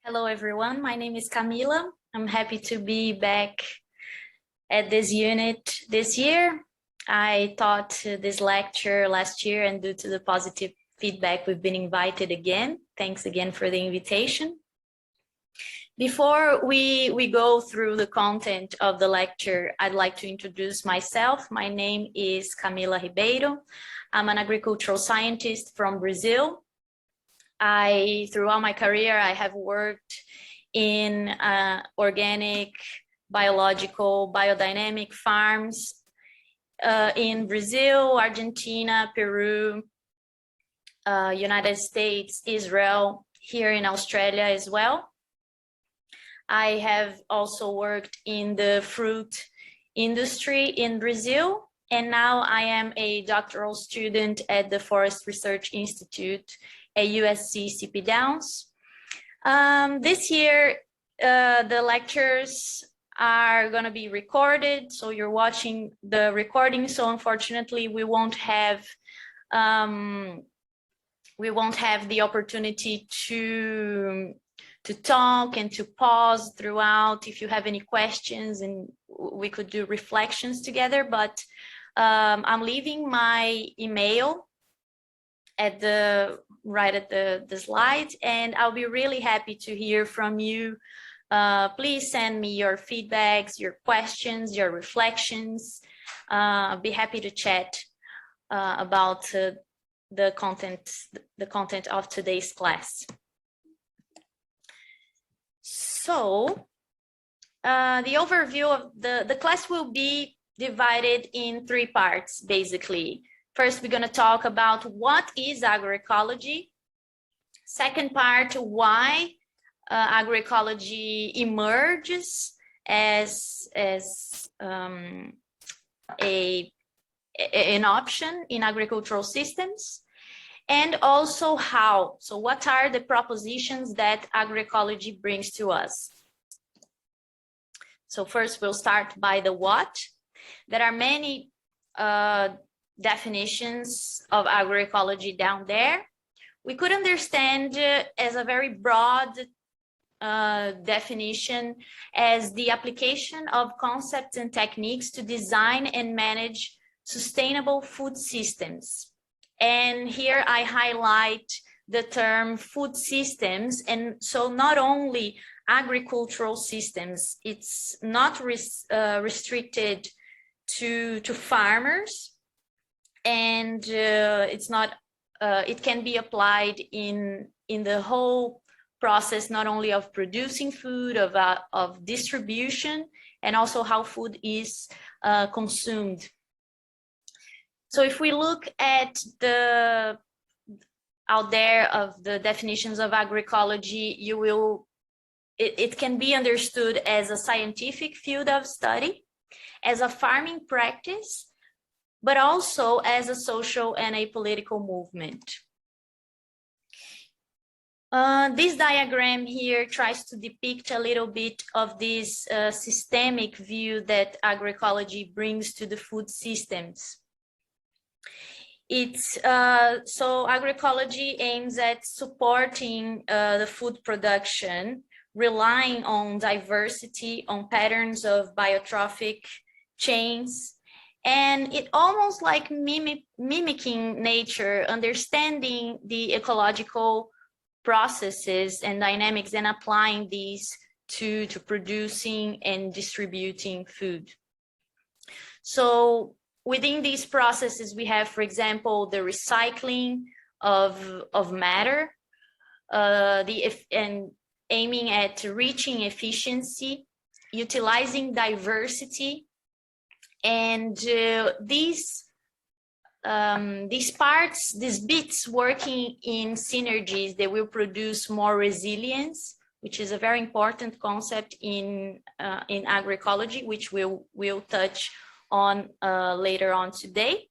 Hello, everyone. My name is Camila. I'm happy to be back at this unit this year. I taught this lecture last year, and due to the positive feedback, we've been invited again. Thanks again for the invitation. Before we go through the content of the lecture, I'd like to introduce myself. My name is Camila Ribeiro. I'm an agricultural scientist from Brazil. Throughout my career, I have worked in organic, biological, biodynamic farms in Brazil, Argentina, Peru, United States, Israel, here in Australia as well. I have also worked in the fruit industry in Brazil, and now I am a doctoral student at the Forest Research Institute at USC Downs. This year, the lectures are going to be recorded, so you're watching the recording. So unfortunately, we won't have the opportunity to talk and to pause throughout if you have any questions, and we could do reflections together. But I'm leaving my email at the slide, and I'll be really happy to hear from you. Please send me your feedbacks, your questions, your reflections. I'll be happy to chat about the content of today's class. So the overview of the class will be divided in three parts, basically. First, we're going to talk about what is agroecology. Second part, why agroecology emerges as an option in agricultural systems. And also how. So what are the propositions that agroecology brings to us? So first, we'll start by the what. There are many definitions of agroecology down there. We could understand as a very broad definition as the application of concepts and techniques to design and manage sustainable food systems. And here I highlight the term food systems. And so not only agricultural systems, it's not restricted to farmers, and it's not. It can be applied in the whole process, not only of producing food, of distribution, and also how food is consumed. So if we look at the out there of the definitions of agroecology, it can be understood as a scientific field of study, as a farming practice, but also as a social and a political movement. This diagram here tries to depict a little bit of this systemic view that agroecology brings to the food systems. So agroecology aims at supporting the food production, relying on diversity, on patterns of biotrophic chains, and it almost like mimicking nature, understanding the ecological processes and dynamics and applying these to producing and distributing food. So within these processes, we have, for example, the recycling of matter, and aiming at reaching efficiency, utilizing diversity, and these parts, these bits working in synergies, they will produce more resilience, which is a very important concept in agroecology, which we'll touch on later on today.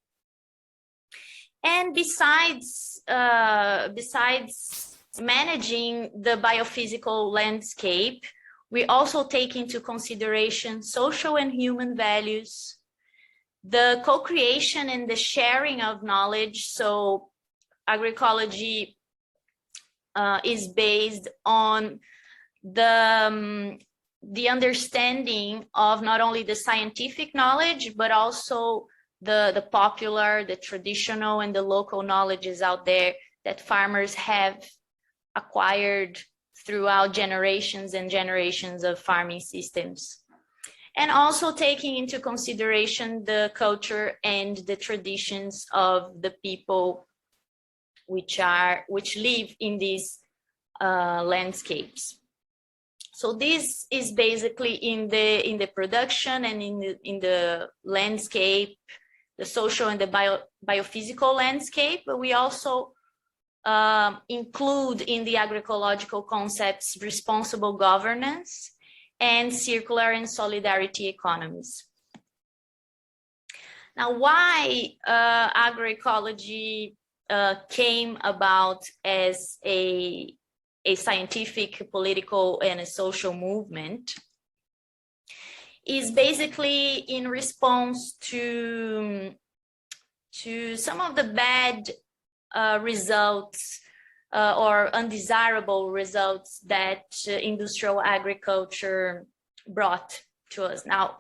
And besides managing the biophysical landscape, we also take into consideration social and human values, the co-creation and the sharing of knowledge. So agroecology is based on the understanding of not only the scientific knowledge, but also the popular, the traditional, and the local knowledges out there that farmers have acquired throughout generations and generations of farming systems. And also taking into consideration the culture and the traditions of the people which live in these landscapes. So this is basically in the production and in the landscape, the social and the biophysical landscape, but we also include in the agroecological concepts responsible governance and circular and solidarity economies. Now, why agroecology came about as a scientific, political, and a social movement is basically in response to some of the bad results or undesirable results that industrial agriculture brought to us. Now,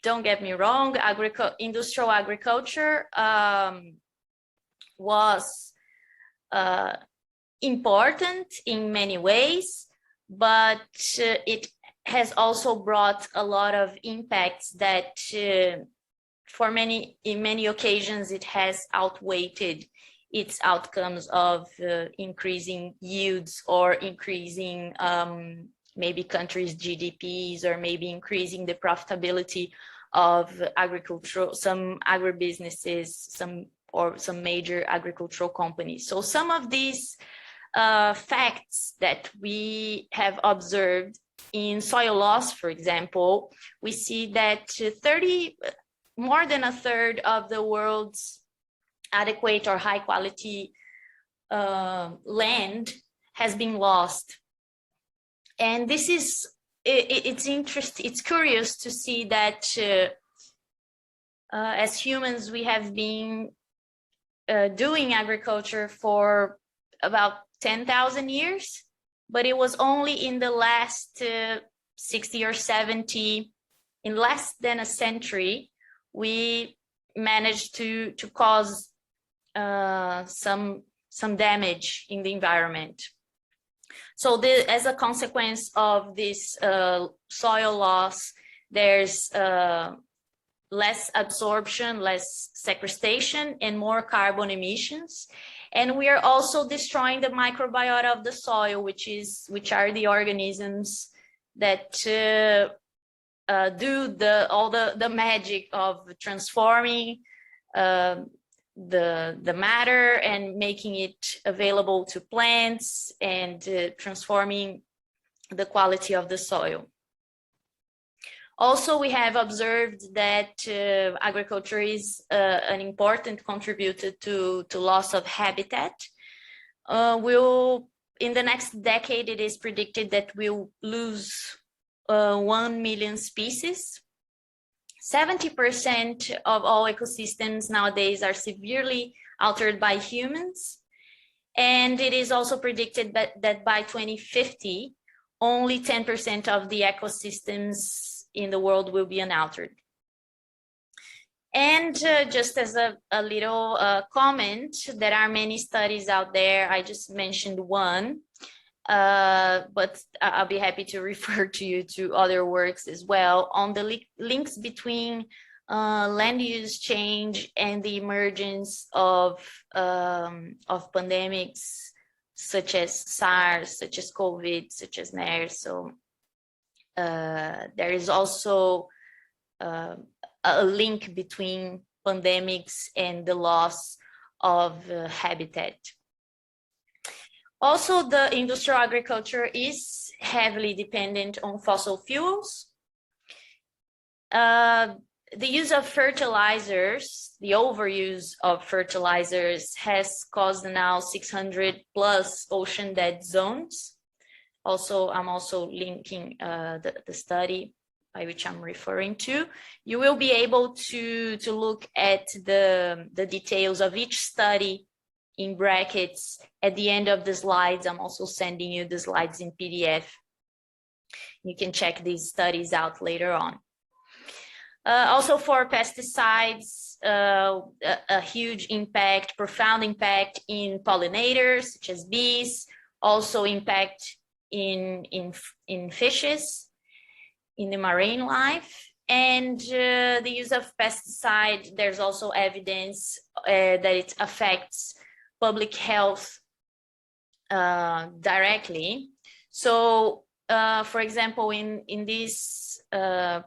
don't get me wrong, industrial agriculture was important in many ways, but it has also brought a lot of impacts that in many occasions it has outweighed its outcomes of increasing yields or increasing maybe countries' GDPs, or maybe increasing the profitability of some agribusinesses, some major agricultural companies. So some of these facts that we have observed in soil loss, for example, we see that more than a third of the world's adequate or high quality land has been lost. And this is, it's curious to see that as humans, we have been doing agriculture for about 10,000 years, but it was only in the last 60 or 70, in less than a century, we managed to cause some damage in the environment. So as a consequence of this soil loss, there's less absorption, less sequestration, and more carbon emissions. And we are also destroying the microbiota of the soil, which are the organisms that do all the magic of transforming the matter and making it available to plants and transforming the quality of the soil. Also, we have observed that agriculture is an important contributor to loss of habitat. In the next decade, it is predicted that we'll lose 1 million species. 70% of all ecosystems nowadays are severely altered by humans. And it is also predicted that by 2050, only 10% of the ecosystems in the world will be unaltered. And just as a little comment, there are many studies out there. I just mentioned one, but I'll be happy to refer to you to other works as well on the links between land use change and the emergence of pandemics such as SARS, such as COVID, such as MERS. So there is also a link between pandemics and the loss of habitat. Also, the industrial agriculture is heavily dependent on fossil fuels. The use of fertilizers, the overuse of fertilizers, has caused now 600 plus ocean dead zones. Also, I'm also linking the study by which I'm referring to. You will be able to look at the details of each study in brackets at the end of the slides. I'm also sending you the slides in PDF. You can check these studies out later on. Also for pesticides, a huge impact, profound impact in pollinators such as bees, also impact in fishes, in the marine life. And the use of pesticide, there's also evidence that it affects public health directly. So for example, in this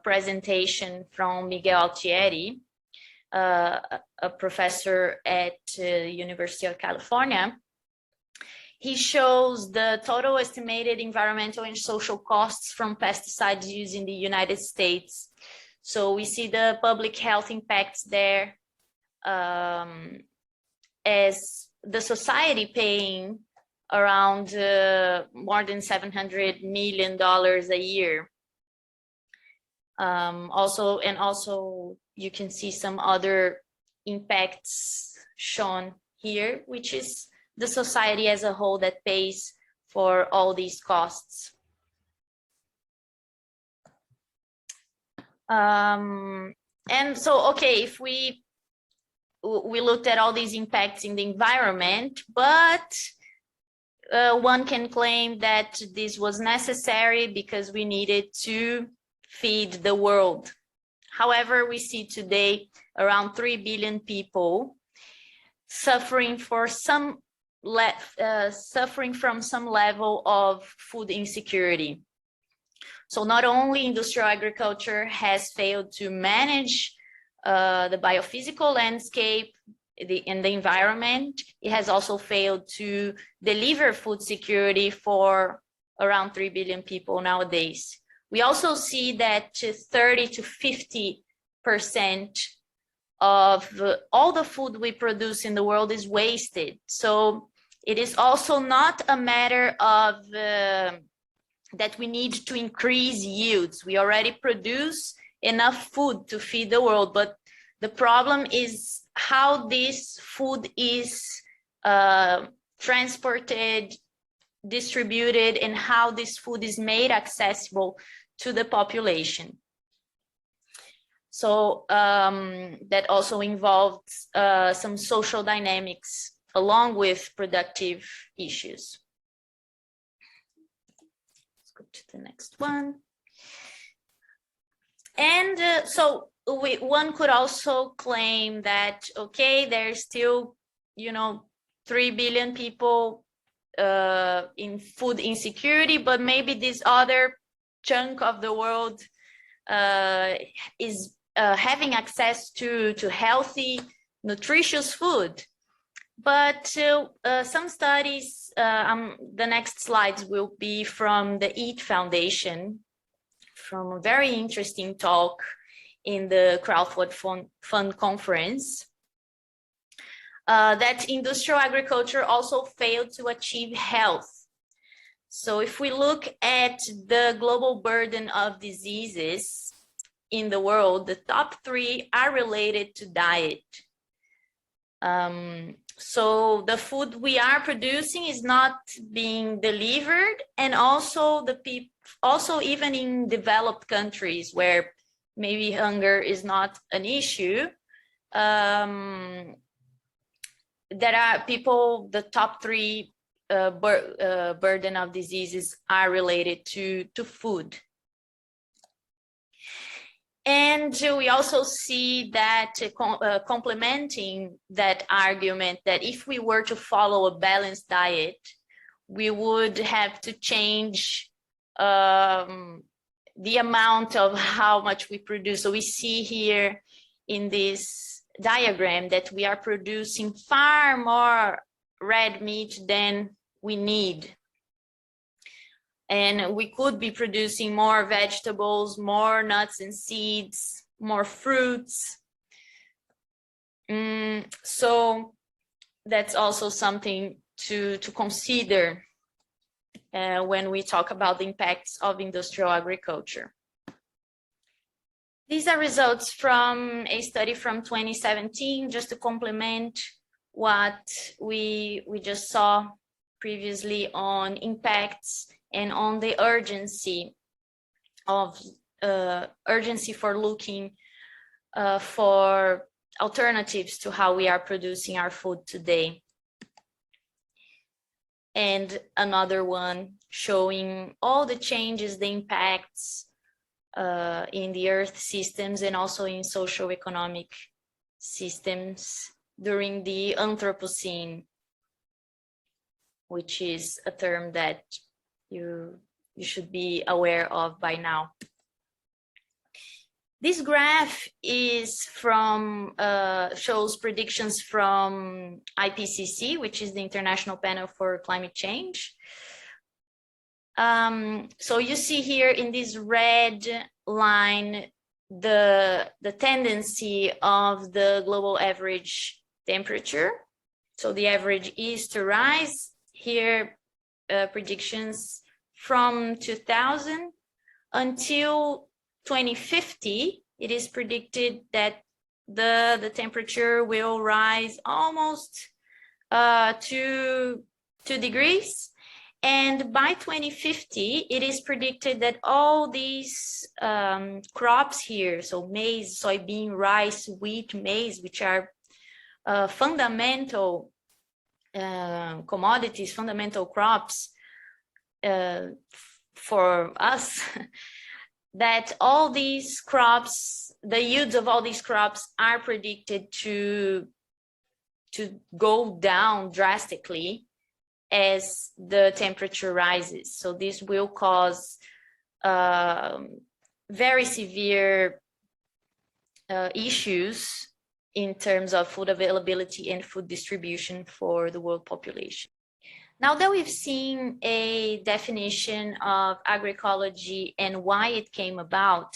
presentation from Miguel Altieri, a professor at University of California, he shows the total estimated environmental and social costs from pesticides used in the United States. So we see the public health impacts there, as the society paying around more than $700 million a year. Also you can see some other impacts shown here, which is the society as a whole that pays for all these costs. And so, okay, if we looked at all these impacts in the environment, but one can claim that this was necessary because we needed to feed the world. However, we see today around 3 billion people suffering from some level of food insecurity. So not only industrial agriculture has failed to manage the biophysical landscape and the environment, it has also failed to deliver food security for around 3 billion people nowadays. We also see that 30 to 50% of all the food we produce in the world is wasted. So it is also not a matter of that we need to increase yields. We already produce enough food to feed the world, but the problem is how this food is transported, distributed, and how this food is made accessible to the population. So that also involves some social dynamics along with productive issues. Let's go to the next one. And so one could also claim that, okay, there's still, 3 billion people in food insecurity, but maybe this other chunk of the world is having access to healthy, nutritious food. But some studies, the next slides will be from the EAT Foundation, from a very interesting talk in the Crowdfund Fund Conference, that industrial agriculture also failed to achieve health. So if we look at the global burden of diseases in the world, the top 3 are related to diet. So the food we are producing is not being delivered, and also even in developed countries where maybe hunger is not an issue, there are people, the top 3 burden of diseases are related to food. And we also see that complementing that argument that if we were to follow a balanced diet, we would have to change the amount of how much we produce. So we see here in this diagram that we are producing far more red meat than we need. And we could be producing more vegetables, more nuts and seeds, more fruits. So that's also something to consider when we talk about the impacts of industrial agriculture. These are results from a study from 2017, just to complement what we just saw previously on impacts and on the urgency for looking for alternatives to how we are producing our food today. And another one showing all the changes, the impacts in the earth systems and also in socio-economic systems during the Anthropocene, which is a term that you should be aware of by now. This graph is from, shows predictions from IPCC, which is the International Panel for Climate Change. So you see here in this red line, the tendency of the global average temperature. So the average is to rise. Here, predictions from 2000 until 2050, it is predicted that the temperature will rise almost 2 degrees. And by 2050, it is predicted that all these crops here, so maize, soybean, rice, wheat, maize, which are fundamental commodities, fundamental crops for us, that all these crops, the yields of all these crops are predicted to go down drastically as the temperature rises. So this will cause very severe issues in terms of food availability and food distribution for the world population. Now that we've seen a definition of agroecology and why it came about,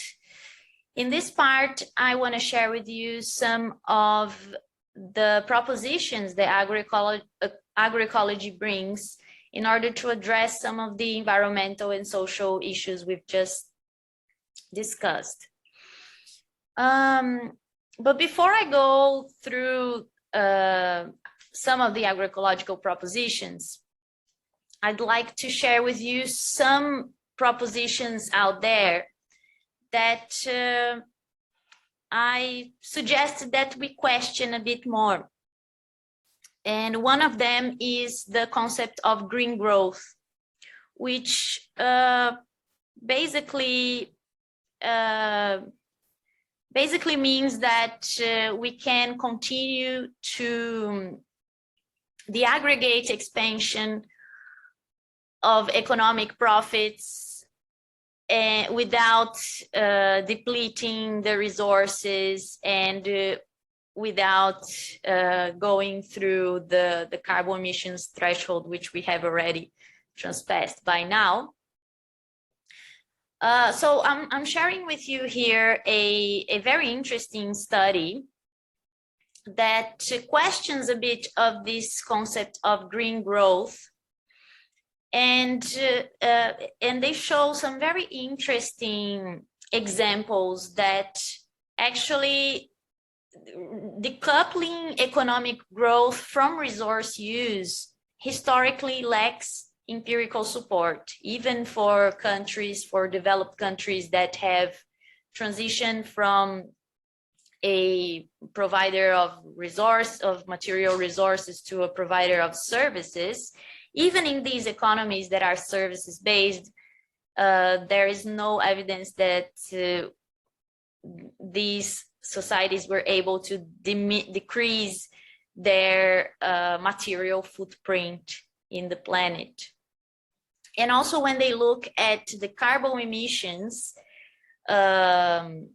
in this part, I want to share with you some of the propositions that agroecology brings in order to address some of the environmental and social issues we've just discussed. But before I go through some of the agroecological propositions, I'd like to share with you some propositions out there that I suggested that we question a bit more. And one of them is the concept of green growth, which basically means that we can continue to the aggregate expansion of economic profits without depleting the resources and without going through the carbon emissions threshold, which we have already transpassed by now. So I'm sharing with you here a very interesting study that questions a bit of this concept of green growth. And they show some very interesting examples that actually decoupling economic growth from resource use historically lacks empirical support, even for countries, for developed countries that have transitioned from a provider of material resources to a provider of services. Even in these economies that are services based, there is no evidence that these societies were able to decrease their material footprint in the planet. And also when they look at the carbon emissions, the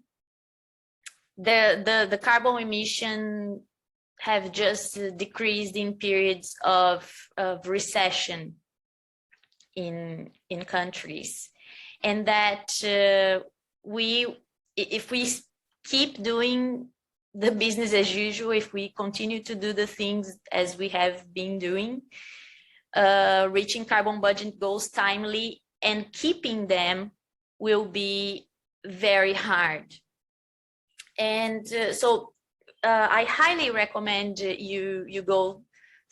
carbon emission have just decreased in periods of recession in countries, and that if we keep doing the business as usual, if we continue to do the things as we have been doing, reaching carbon budget goals timely and keeping them will be very hard. And so I highly recommend you go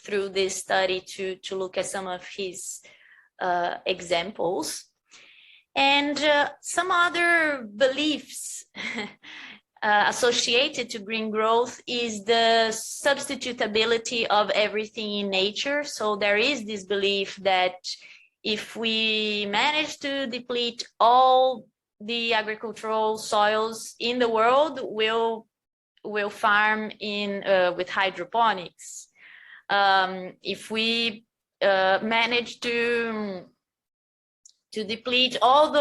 through this study to look at some of his examples. And some other beliefs associated to green growth is the substitutability of everything in nature. So there is this belief that if we manage to deplete all the agricultural soils in the world, we'll farm in with hydroponics. If we manage to deplete all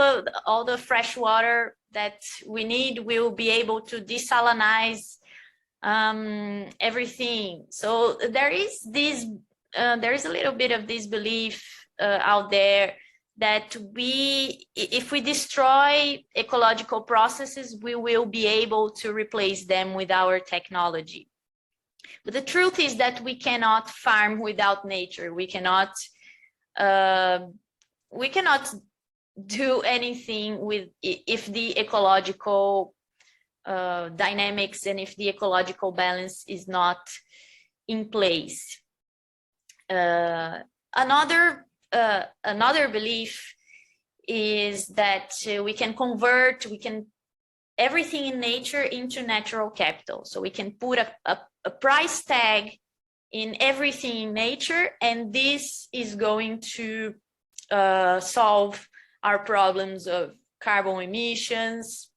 the fresh water that we need, we'll be able to desalinize everything. So there is this, there is a little bit of this belief out there that if we destroy ecological processes, we will be able to replace them with our technology. But the truth is that we cannot farm without nature. We cannot do anything with if the ecological dynamics and if the ecological balance is not in place. Another belief is that we can convert everything in nature into natural capital. So we can put a price tag in everything in nature, and this is going to solve our problems of carbon emissions.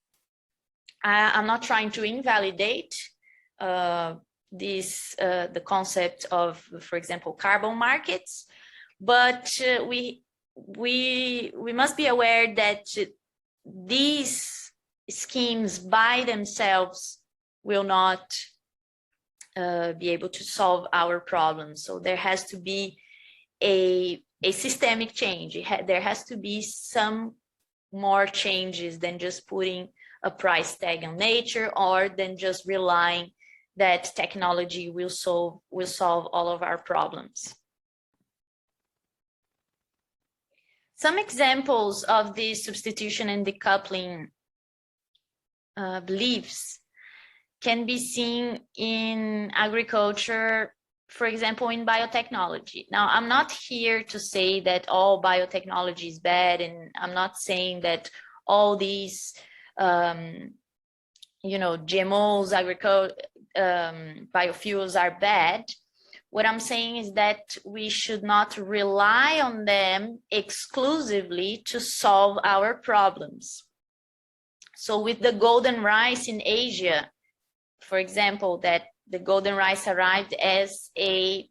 I'm not trying to invalidate the concept of, for example, carbon markets, but we must be aware that these schemes by themselves will not be able to solve our problems. So there has to be a systemic change. There has to be some more changes than just putting a price tag on nature, or than just relying that technology will solve all of our problems. Some examples of these substitution and decoupling beliefs can be seen in agriculture, for example, in biotechnology. Now, I'm not here to say that all biotechnology is bad, and I'm not saying that all these, GMOs, biofuels are bad. What I'm saying is that we should not rely on them exclusively to solve our problems. So with the golden rice in Asia, for example, that the golden rice arrived as a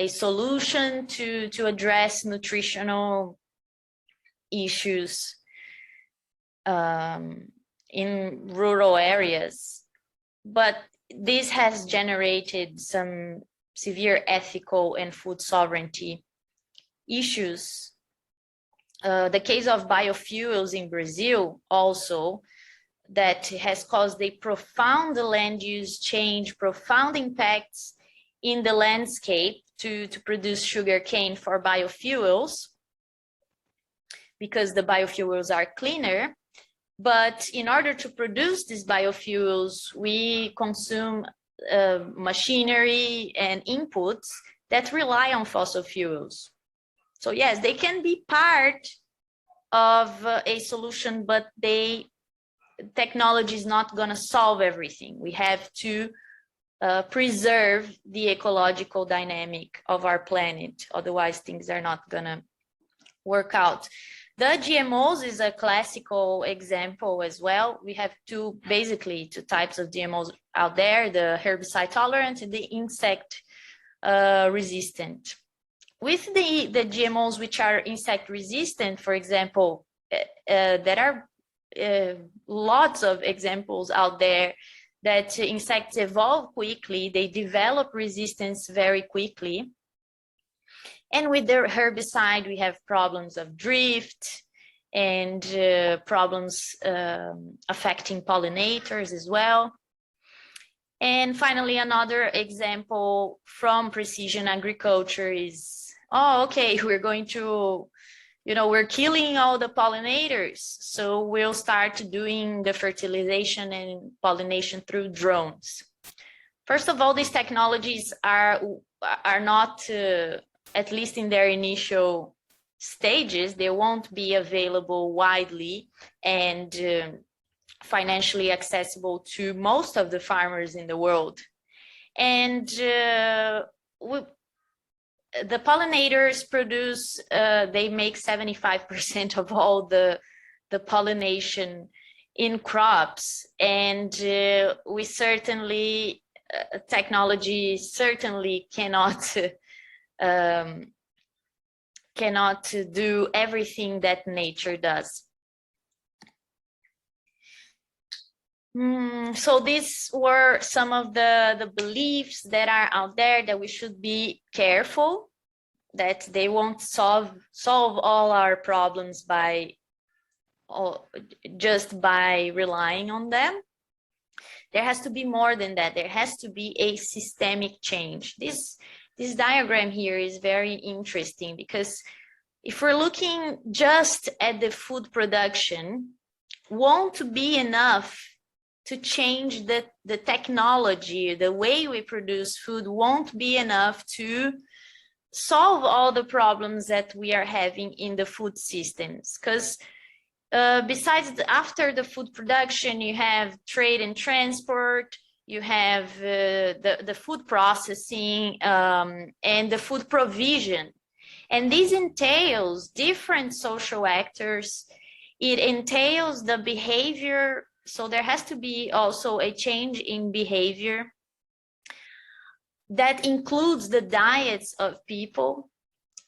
solution to address nutritional issues in rural areas. But this has generated some severe ethical and food sovereignty issues. The case of biofuels in Brazil also, that has caused a profound land use change, profound impacts in the landscape to produce sugarcane for biofuels, because the biofuels are cleaner. But in order to produce these biofuels, we consume machinery and inputs that rely on fossil fuels. So yes, they can be part of a solution, but technology is not going to solve everything. We have to preserve the ecological dynamic of our planet. Otherwise, things are not going to work out. The GMOs is a classical example as well. We have basically two types of GMOs out there, the herbicide tolerant and the insect resistant. With the GMOs which are insect resistant, for example, there are lots of examples out there that insects evolve quickly, they develop resistance very quickly. And with the herbicide, we have problems of drift and problems affecting pollinators as well. And finally, another example from precision agriculture is, we're going to, we're killing all the pollinators. So we'll start doing the fertilization and pollination through drones. First of all, these technologies are not, at least in their initial stages, they won't be available widely and financially accessible to most of the farmers in the world. And the pollinators produce, they make 75% of all the pollination in crops. And we certainly, technology certainly cannot do everything that nature does. So these were some of the beliefs that are out there, that we should be careful, that they won't solve all our problems just by relying on them. There has to be more than that. There has to be a systemic change. This diagram here is very interesting, because if we're looking just at the food production, won't be enough to change the technology. The way we produce food won't be enough to solve all the problems that we are having in the food systems. Because besides, after the food production, you have trade and transport, you have the food processing, and the food provision. And this entails different social actors. It entails the behavior. So there has to be also a change in behavior that includes the diets of people,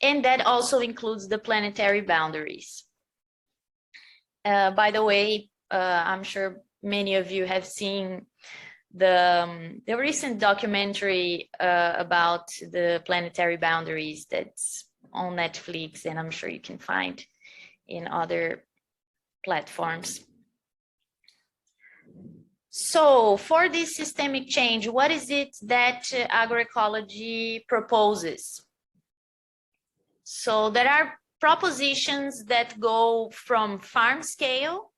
and that also includes the planetary boundaries. By the way, I'm sure many of you have seen the recent documentary about the planetary boundaries that's on Netflix, and I'm sure you can find in other platforms. So for this systemic change, what is it that agroecology proposes? So there are propositions that go from farm scale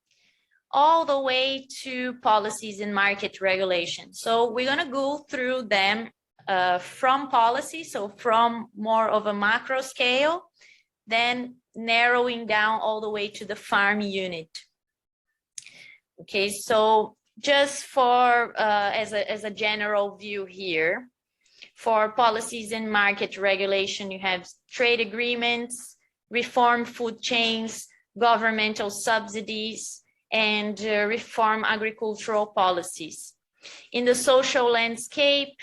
all the way to policies and market regulation. So we're going to go through them from policy, so from more of a macro scale, then narrowing down all the way to the farm unit. Okay, so just for as a general view here, for policies and market regulation, you have trade agreements, reform food chains, governmental subsidies, and reform agricultural policies. In the social landscape,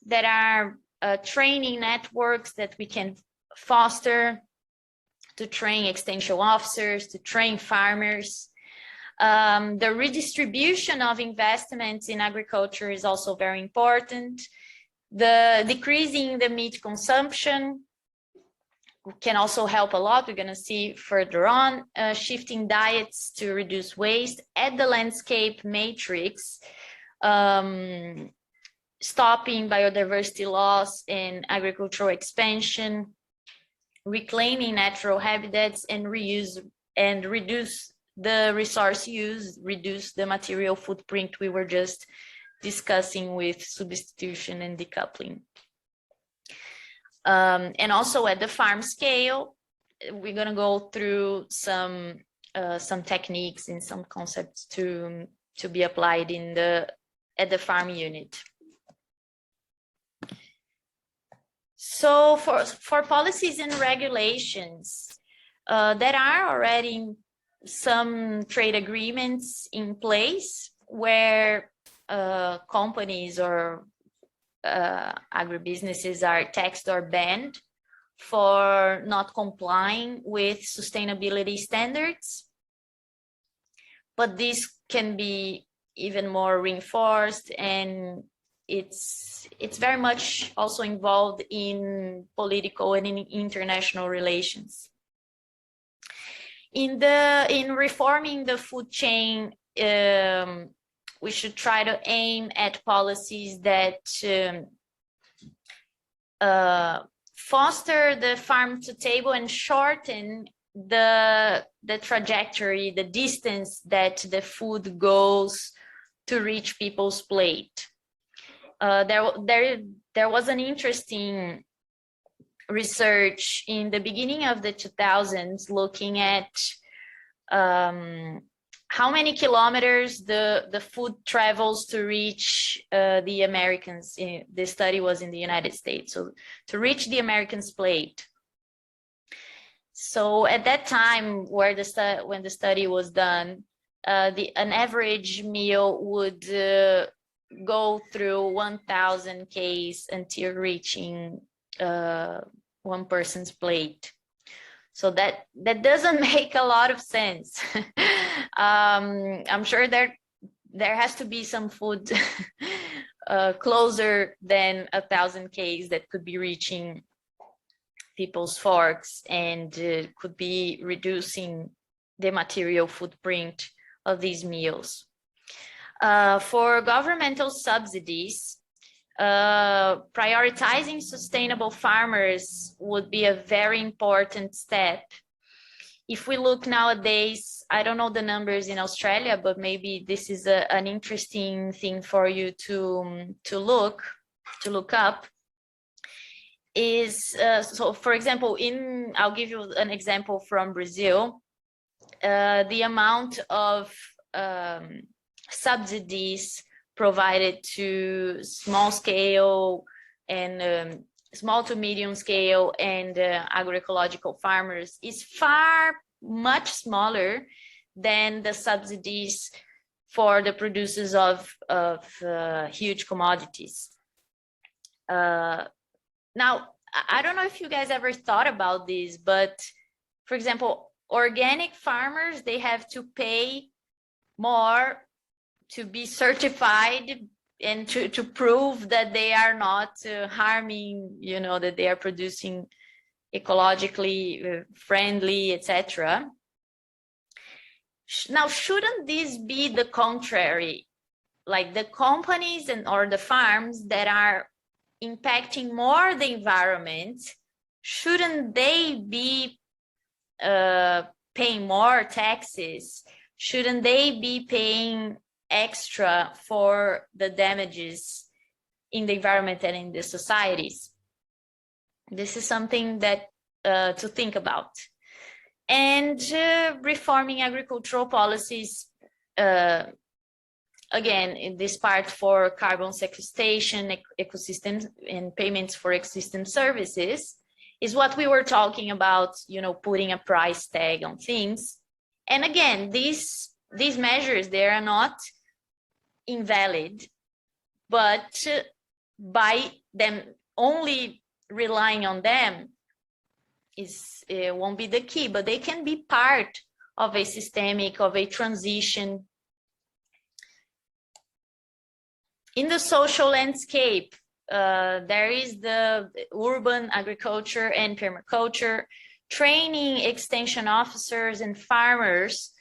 there are training networks that we can foster to train extension officers, to train farmers. The redistribution of investments in agriculture is also very important. The decreasing the meat consumption can also help a lot. We're going to see further on, shifting diets to reduce waste at the landscape matrix, stopping biodiversity loss and agricultural expansion, reclaiming natural habitats, and reuse and reduce the resource use, reduce the material footprint we were just discussing with substitution and decoupling. And also at the farm scale, we're going to go through some techniques and some concepts to be applied at the farm unit. So for policies and regulations, there are already some trade agreements in place where companies or agribusinesses are taxed or banned for not complying with sustainability standards. But this can be even more reinforced, and it's very much also involved in political and in international relations. In reforming the food chain, we should try to aim at policies that foster the farm to table and shorten the trajectory, the distance that the food goes to reach people's plate. there was an interesting research in the beginning of the 2000s looking at how many kilometers the food travels to reach the Americans. The study was in the United States, so to reach the Americans' plate. So at that time, when the study was done, an average meal would go through 1,000 Ks until reaching one person's plate. So that doesn't make a lot of sense. I'm sure there has to be some food closer than 1,000 Ks that could be reaching people's forks and could be reducing the material footprint of these meals. For governmental subsidies, prioritizing sustainable farmers would be a very important step. If we look nowadays, I don't know the numbers in Australia, but maybe this is an interesting thing for you to look up. So for example, I'll give you an example from Brazil. The amount of subsidies provided to small scale and small to medium scale and agroecological farmers is much smaller than the subsidies for the producers of huge commodities. Now, I don't know if you guys ever thought about this, but for example, organic farmers, they have to pay more to be certified and to prove that they are not harming, that they are producing ecologically friendly, etc. Now, shouldn't this be the contrary? Like the companies or the farms that are impacting more the environment, shouldn't they be paying more taxes? Shouldn't they be paying extra for the damages in the environment and in the societies? This is something that to think about. And reforming agricultural policies, again, in this part for carbon sequestration, ecosystems, and payments for ecosystem services is what we were talking about, putting a price tag on things. And again, these measures, they are not invalid, but by them only relying on them won't be the key, but they can be part of a transition. In the social landscape, there is the urban agriculture and permaculture, training extension officers and farmers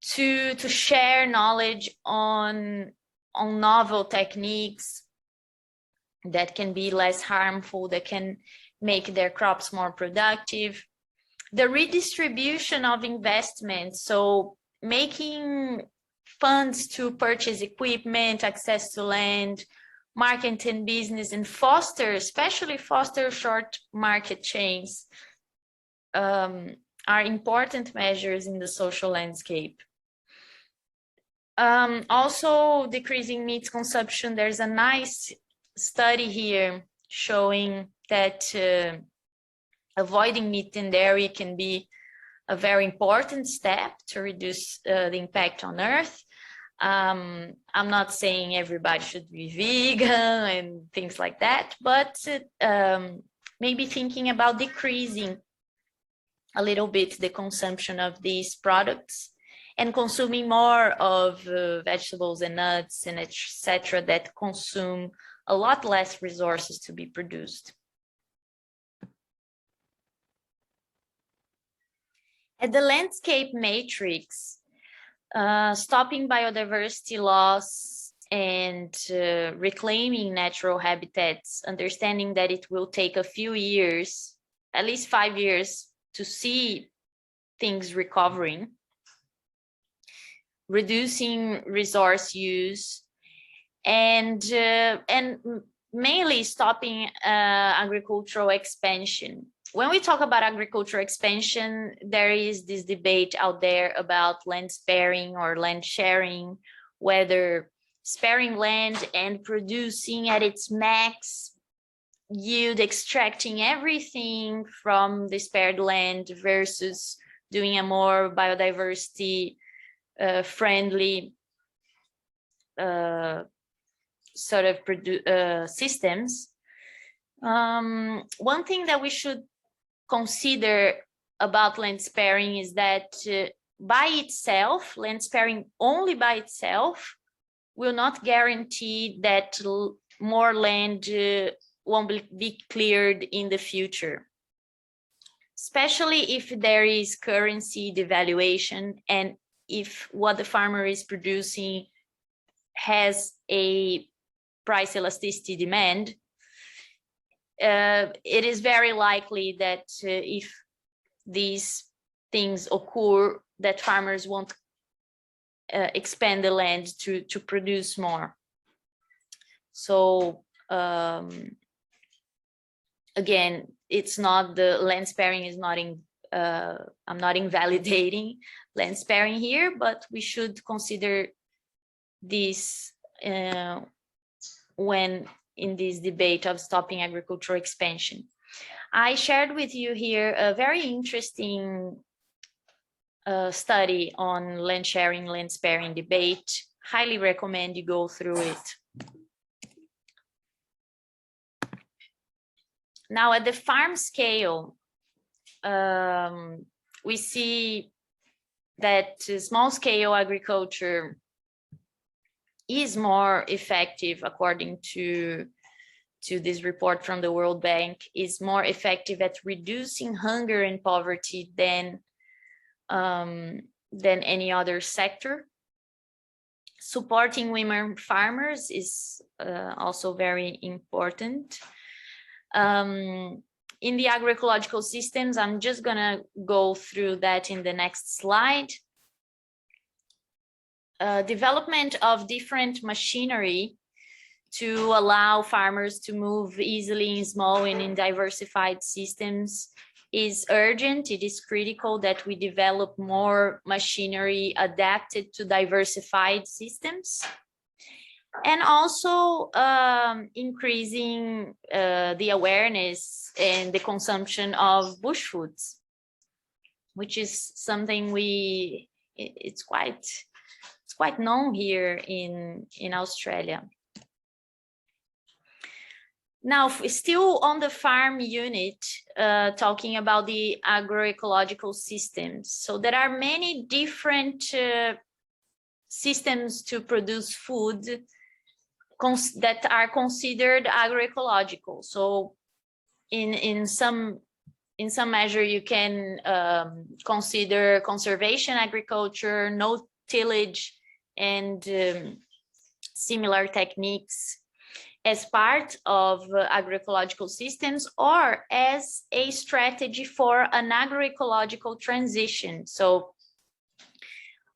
to share knowledge on novel techniques that can be less harmful, that can make their crops more productive. The redistribution of investments, so making funds to purchase equipment, access to land, market and business, and especially foster short market chains are important measures in the social landscape. Also, decreasing meat consumption. There's a nice study here showing that avoiding meat and dairy can be a very important step to reduce the impact on Earth. I'm not saying everybody should be vegan and things like that, but maybe thinking about decreasing a little bit the consumption of these products and consuming more of vegetables and nuts and etc. that consume a lot less resources to be produced. At the landscape matrix, stopping biodiversity loss and reclaiming natural habitats, understanding that it will take a few years, at least 5 years, to see things recovering, reducing resource use, and mainly stopping agricultural expansion. When we talk about agricultural expansion, there is this debate out there about land sparing or land sharing, whether sparing land and producing at its max yield, extracting everything from the spared land versus doing a more biodiversity friendly sort of systems. One thing that we should consider about land sparing is that by itself, land sparing only by itself will not guarantee that more land won't be cleared in the future, especially if there is currency devaluation and if what the farmer is producing has a price elasticity demand. It is very likely that if these things occur, that farmers won't expand the land to produce more. So again, it's not the land sparing is not in, I'm not invalidating land sparing here, but we should consider this when in this debate of stopping agricultural expansion. I shared with you here a very interesting study on land sharing, land sparing debate. Highly recommend you go through it. Now at the farm scale, we see that small scale agriculture is more effective, according to this report from the World Bank, is more effective at reducing hunger and poverty than any other sector. Supporting women farmers is also very important. In the agroecological systems, I'm just gonna go through that in the next slide. Development of different machinery to allow farmers to move easily in small and in diversified systems is urgent. It is critical that we develop more machinery adapted to diversified systems. And also increasing the awareness and the consumption of bush foods, which is something it's quite known here in Australia. Now, still on the farm unit, talking about the agroecological systems. So there are many different systems to produce food that are considered agroecological. So in some measure, you can consider conservation agriculture, no tillage, and similar techniques as part of agroecological systems, or as a strategy for an agroecological transition. So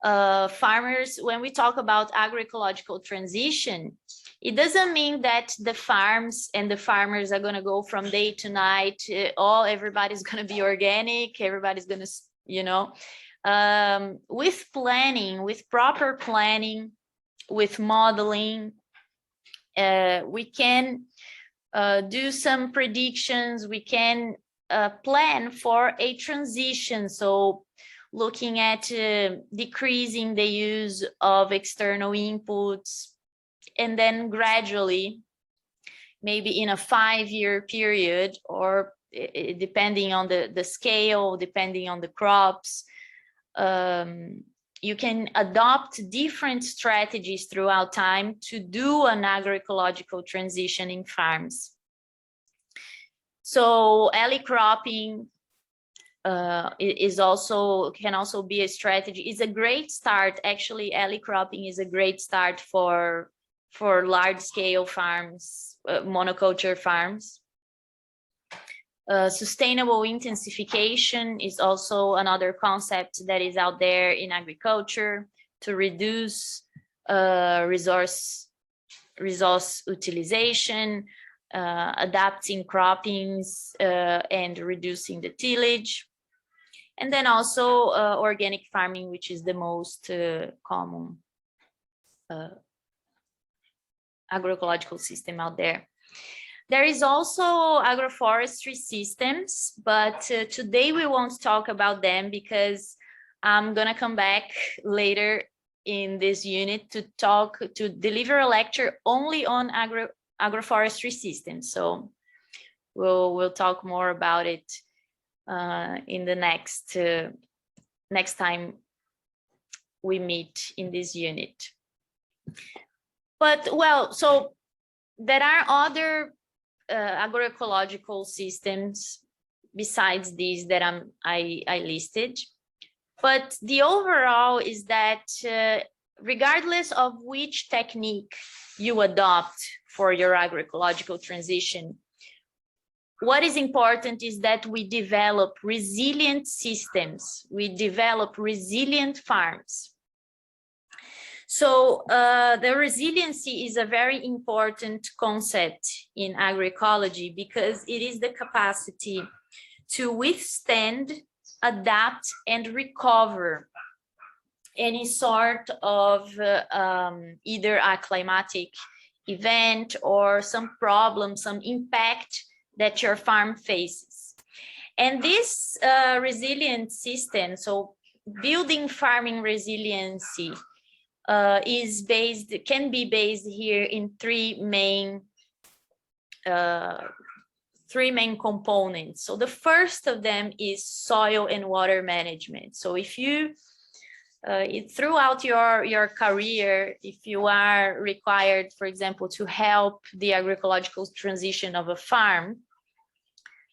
farmers, when we talk about agroecological transition, it doesn't mean that the farms and the farmers are going to go from day to night, everybody's going to be organic, everybody's going to, you know, with planning, with proper planning, with modeling, we can do some predictions, we can plan for a transition. So looking at decreasing the use of external inputs, and then gradually, maybe in a 5-year period, or depending on the scale, depending on the crops, you can adopt different strategies throughout time to do an agroecological transition in farms. So alley cropping can also be a strategy. It's a great start. Actually, alley cropping is a great start for large scale farms, monoculture farms. Sustainable intensification is also another concept that is out there in agriculture to reduce resource resource utilization, adapting croppings and reducing the tillage. And then also organic farming, which is the most common agroecological system out there. There is also agroforestry systems, but today we won't talk about them because I'm gonna come back later in this unit to deliver a lecture only on agroforestry systems. So we'll talk more about it in the next time we meet in this unit. But well, so there are other agroecological systems besides these that I listed. But the overall is that regardless of which technique you adopt for your agroecological transition, what is important is that we develop resilient systems, we develop resilient farms. So the resiliency is a very important concept in agroecology because it is the capacity to withstand, adapt, and recover any sort of either a climatic event or some problem, some impact that your farm faces. And this resilient system, so building farming resiliency, can be based here in three main components. So the first of them is soil and water management. So if you throughout your career, if you are required, for example, to help the agroecological transition of a farm,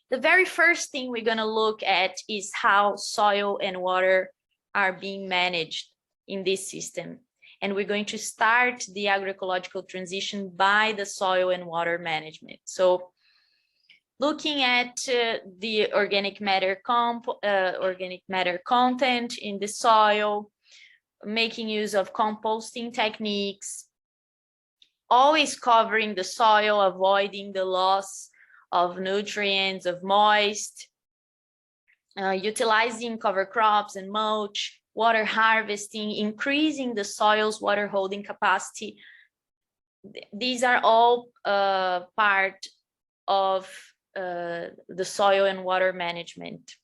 the very first thing we're going to look at is how soil and water are being managed in this system. And we're going to start the agroecological transition by the soil and water management. So looking at the organic matter content in the soil, making use of composting techniques, always covering the soil, avoiding the loss of nutrients, of moist, utilizing cover crops and mulch, water harvesting, increasing the soil's water holding capacity. These are all part of the soil and water management.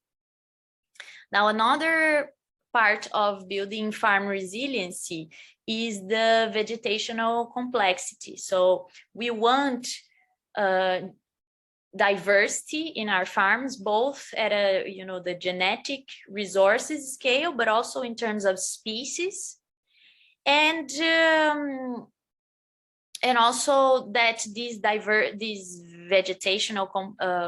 Now, another part of building farm resiliency is the vegetational complexity. So we want diversity in our farms, both at the genetic resources scale, but also in terms of species, and also that this vegetational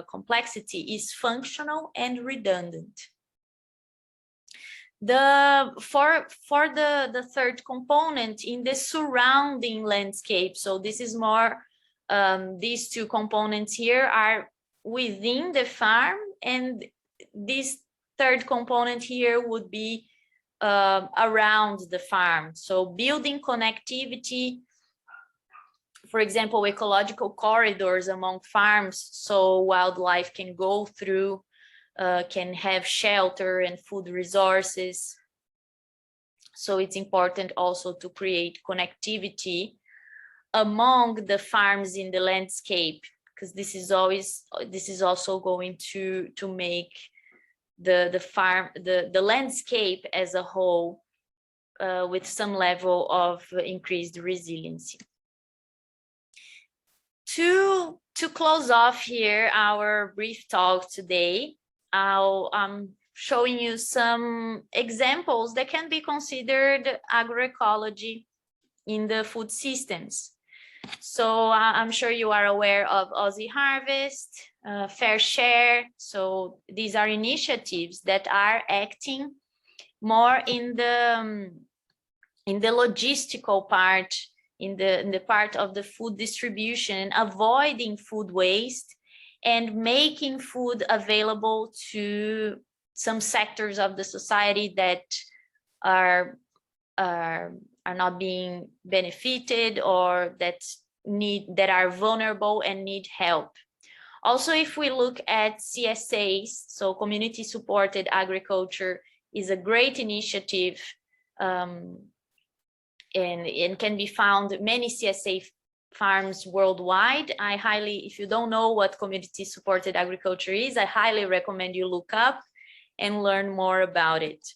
complexity is functional and redundant. For the third component in the surrounding landscape, so this is more these two components here are within the farm, and this third component here would be around the farm. So building connectivity, for example, ecological corridors among farms so wildlife can go through, can have shelter and food resources. So it's important also to create connectivity among the farms in the landscape, because this is also going to make the landscape as a whole with some level of increased resiliency. To close off here our brief talk today, I'm showing you some examples that can be considered agroecology in the food systems. So I'm sure you are aware of Aussie Harvest, Fair Share. So these are initiatives that are acting more in the logistical part, in the part of the food distribution, avoiding food waste and making food available to some sectors of the society that are not being benefited, or that that are vulnerable and need help. Also, if we look at CSAs, so community supported agriculture is a great initiative, and can be found many CSA farms worldwide. I highly, if you don't know what community supported agriculture is, I highly recommend you look up and learn more about it.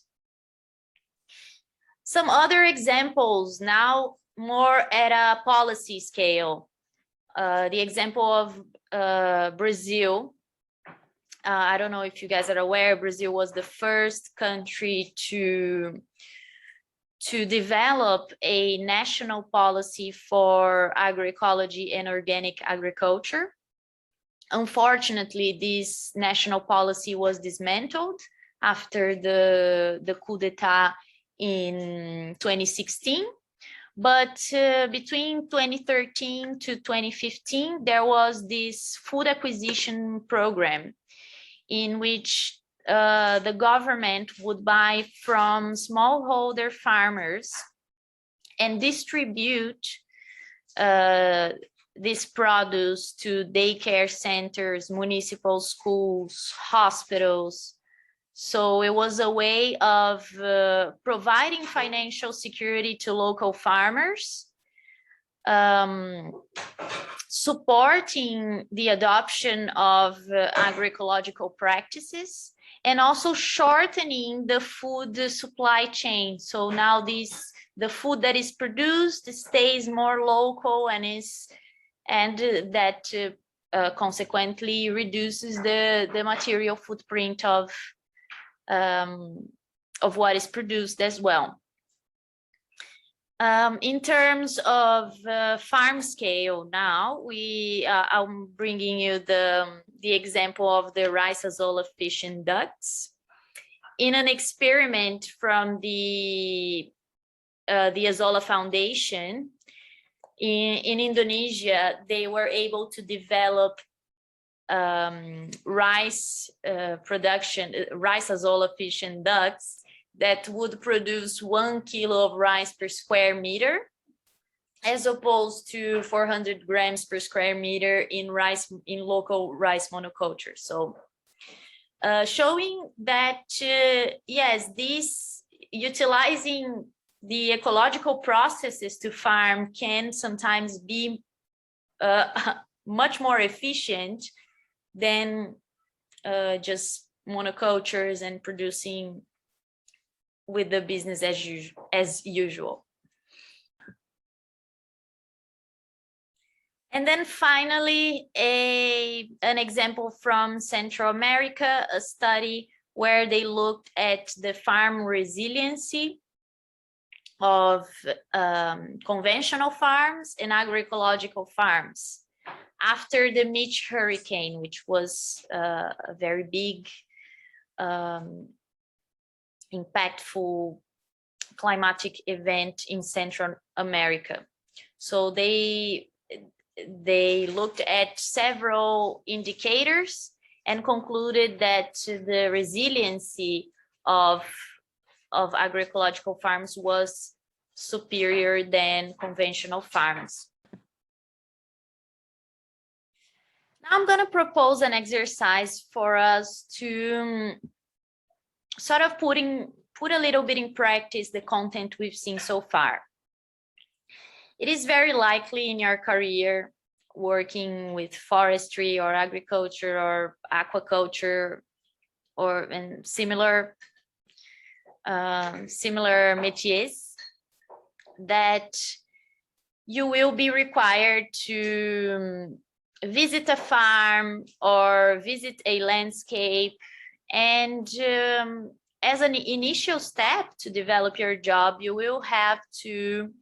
Some other examples now, more at a policy scale. The example of Brazil. I don't know if you guys are aware, Brazil was the first country to develop a national policy for agroecology and organic agriculture. Unfortunately, this national policy was dismantled after the coup d'etat in 2016. But between 2013 to 2015, there was this food acquisition program in which the government would buy from smallholder farmers and distribute this produce to daycare centers, municipal schools, hospitals. So it was a way of providing financial security to local farmers, supporting the adoption of agroecological practices, and also shortening the food supply chain. So now the food that is produced stays more local and that consequently reduces the material footprint of what is produced as well. In terms of farm scale now, I'm bringing you the example of the rice azolla fish in ducts. In an experiment from the Azolla Foundation in Indonesia, they were able to develop rice production, rice azolla fish in ducts that would produce 1 kilo of rice per square meter, as opposed to 400 grams per square meter in local rice monoculture. So showing that yes, this utilizing the ecological processes to farm can sometimes be much more efficient than just monocultures and producing with the business as usual. And then finally, an example from Central America, a study where they looked at the farm resiliency of conventional farms and agroecological farms after the Mitch hurricane, which was a very big, impactful climatic event in Central America. So they looked at several indicators and concluded that the resiliency of agroecological farms was superior than conventional farms. Now I'm going to propose an exercise for us to sort of put a little bit in practice the content we've seen so far. It is very likely in your career working with forestry or agriculture or aquaculture or in similar métiers that you will be required to visit a farm or visit a landscape, and as an initial step to develop your job, you will have to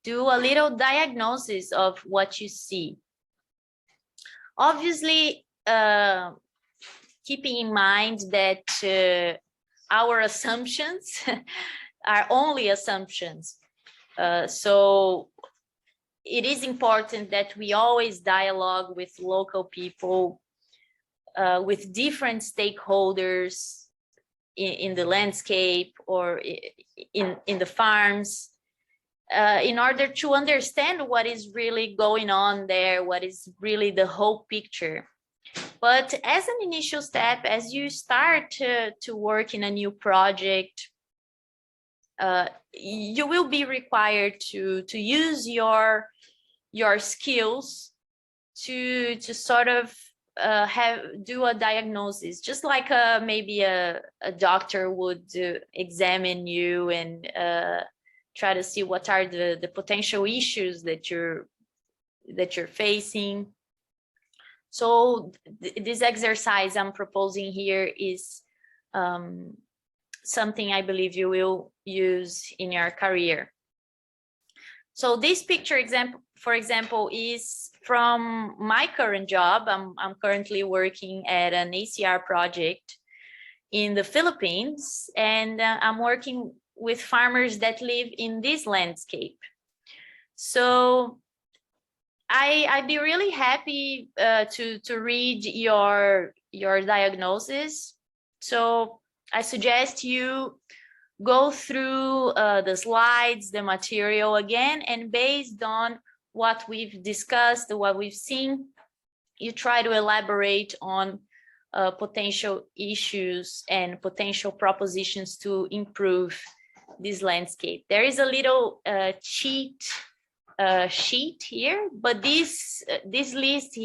do a little diagnosis of what you see. Obviously, keeping in mind that our assumptions are only assumptions. So it is important that we always dialogue with local people, with different stakeholders in the landscape or in the farms, in order to understand what is really going on there, what is really the whole picture. But as an initial step, as you start to work in a new project, you will be required to use your skills to sort of do a diagnosis, just like maybe a doctor would examine you and try to see what are the potential issues that you're facing. So this exercise I'm proposing here is something I believe you will use in your career. So this picture example, for example, is from my current job. I'm currently working at an ACR project in the Philippines, and I'm working with farmers that live in this landscape. So I'd be really happy to read your diagnosis. So I suggest you go through the slides, the material again, and based on what we've discussed, what we've seen, you try to elaborate on potential issues and potential propositions to improve this landscape. There is a little cheat sheet here, but this list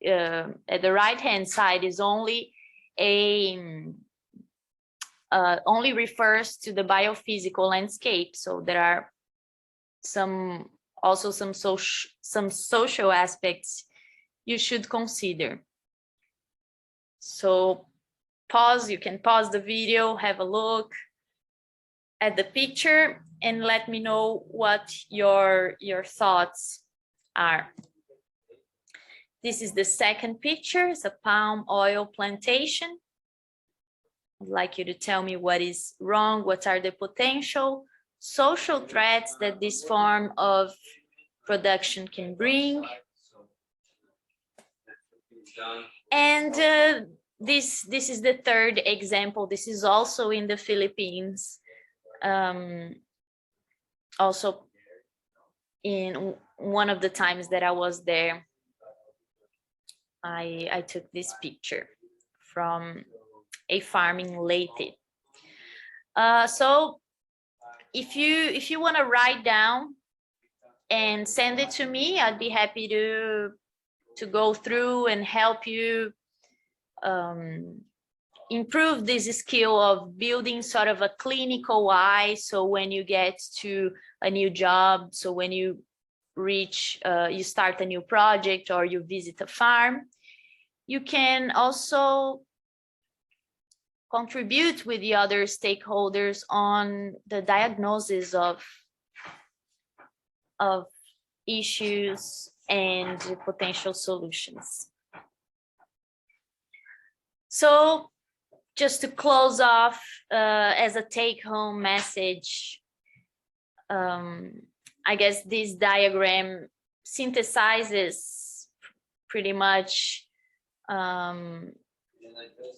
at the right hand side is only only refers to the biophysical landscape. So there are some social aspects you should consider. So you can pause the video, have a look at the picture, and let me know what your thoughts are. This is the second picture. It's a palm oil plantation. I'd like you to tell me what is wrong, what are the potential social threats that this form of production can bring. And this is the third example. This is also in the Philippines. Also in one of the times that I was there, I took this picture from a farm in Leyte. So if you want to write down and send it to me, I'd be happy to go through and help you improve this skill of building sort of a clinical eye. So when you get to a new job, so when you you start a new project or you visit a farm, you can also contribute with the other stakeholders on the diagnosis of issues and potential solutions. So just to close off, as a take-home message, I guess this diagram synthesizes pretty much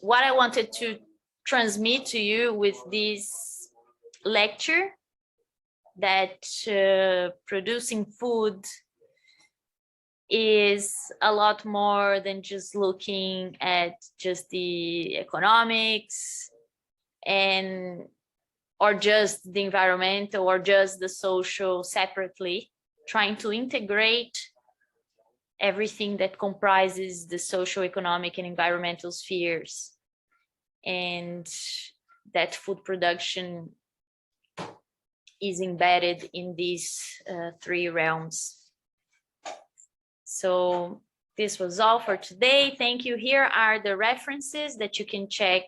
what I wanted to transmit to you with this lecture, that producing food is a lot more than just looking at just the economics or just the environmental or just the social separately, trying to integrate everything that comprises the social, economic, and environmental spheres, and that food production is embedded in these three realms. So this was all for today. Thank you. Here are the references that you can check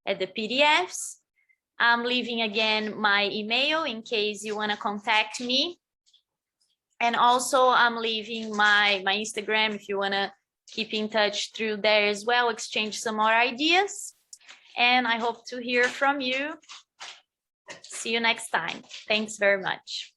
at the PDFs. I'm leaving again my email in case you want to contact me. And also I'm leaving my Instagram if you want to keep in touch through there as well, exchange some more ideas. And I hope to hear from you. See you next time. Thanks very much.